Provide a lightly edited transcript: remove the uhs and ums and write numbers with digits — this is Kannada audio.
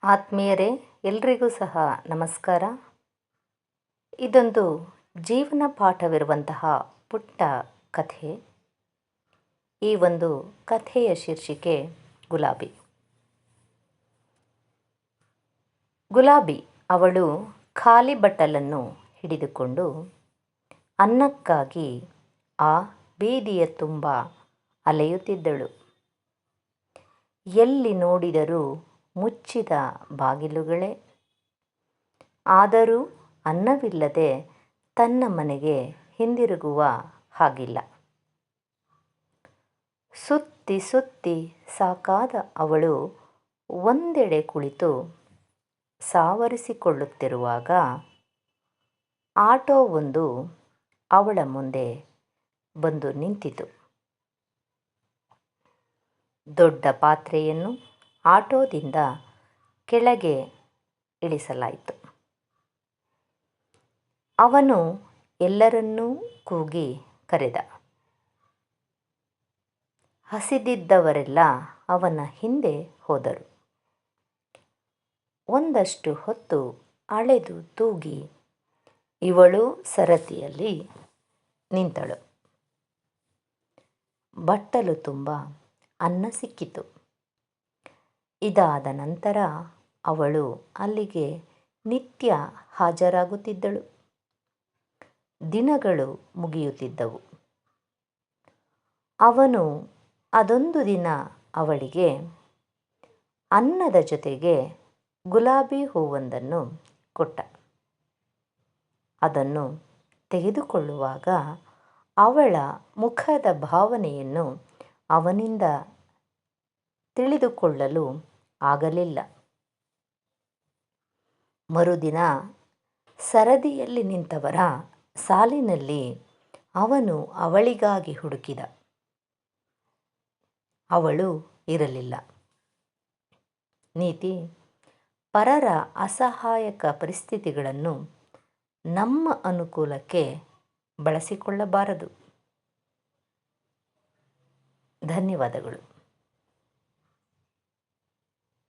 ಆತ್ಮೀಯರೇ, ಎಲ್ರಿಗೂ ಸಹ ನಮಸ್ಕಾರ. ಇದೊಂದು ಜೀವನ ಪಾಠವಿರುವಂತಹ ಪುಟ್ಟ ಕಥೆ. ಈ ಒಂದು ಕಥೆಯ ಶೀರ್ಷಿಕೆ ಗುಲಾಬಿ. ಗುಲಾಬಿ ಅವಳು ಖಾಲಿ ಬಟ್ಟಲನ್ನು ಹಿಡಿದುಕೊಂಡು ಅನ್ನಕ್ಕಾಗಿ ಆ ಬೀದಿಯ ತುಂಬ ಅಲೆಯುತ್ತಿದ್ದಳು. ಎಲ್ಲಿ ನೋಡಿದರೂ ಮುಚ್ಚಿದ ಬಾಗಿಲುಗಳೇ. ಆದರೂ ಅನ್ನವಿಲ್ಲದೆ ತನ್ನ ಮನೆಗೆ ಹಿಂದಿರುಗುವ ಹಾಗಿಲ್ಲ. ಸುತ್ತಿ ಸುತ್ತಿ ಸಾಕಾದ ಅವಳು ಒಂದೆಡೆ ಕುಳಿತು ಸಾವರಿಸಿಕೊಳ್ಳುತ್ತಿರುವಾಗ ಆಟೋವೊಂದು ಅವಳ ಮುಂದೆ ಬಂದು ನಿಂತಿತು. ದೊಡ್ಡ ಪಾತ್ರೆಯನ್ನು ಆಟೋದಿಂದ ಕೆಳಗೆ ಇಳಿಸಲಾಯಿತು. ಅವನು ಎಲ್ಲರನ್ನೂ ಕೂಗಿ ಕರೆದ. ಹಸಿದಿದ್ದವರೆಲ್ಲ ಅವನ ಹಿಂದೆ ಹೋದರು. ಒಂದಷ್ಟು ಹೊತ್ತು ಅಳೆದು ತೂಗಿ ಇವಳು ಸರತಿಯಲ್ಲಿ ನಿಂತಳು. ಬಟ್ಟಲು ತುಂಬ ಅನ್ನ ಸಿಕ್ಕಿತು. ಇದಾದ ನಂತರ ಅವಳು ಅಲ್ಲಿಗೆ ನಿತ್ಯ ಹಾಜರಾಗುತ್ತಿದ್ದಳು. ದಿನಗಳು ಮುಗಿಯುತ್ತಿದ್ದವು. ಅವನು ಅದೊಂದು ದಿನ ಅವಳಿಗೆ ಅನ್ನದ ಜೊತೆಗೆ ಗುಲಾಬಿ ಹೂವೊಂದನ್ನು ಕೊಟ್ಟ. ಅದನ್ನು ತೆಗೆದುಕೊಳ್ಳುವಾಗ ಅವಳ ಮುಖದ ಭಾವನೆಯನ್ನು ಅವನಿಂದ ತಿಳಿದುಕೊಳ್ಳಲು ಆಗಲಿಲ್ಲ. ಮರುದಿನ ಸರದಿಯಲ್ಲಿ ನಿಂತವರ ಸಾಲಿನಲ್ಲಿ ಅವನು ಅವಳಿಗಾಗಿ ಹುಡುಕಿದ. ಅವಳು ಇರಲಿಲ್ಲ. ನೀತಿ: ಪರರ ಅಸಹಾಯಕ ಪರಿಸ್ಥಿತಿಗಳನ್ನು ನಮ್ಮ ಅನುಕೂಲಕ್ಕೆ ಬಳಸಿಕೊಳ್ಳಬಾರದು. ಧನ್ಯವಾದಗಳು.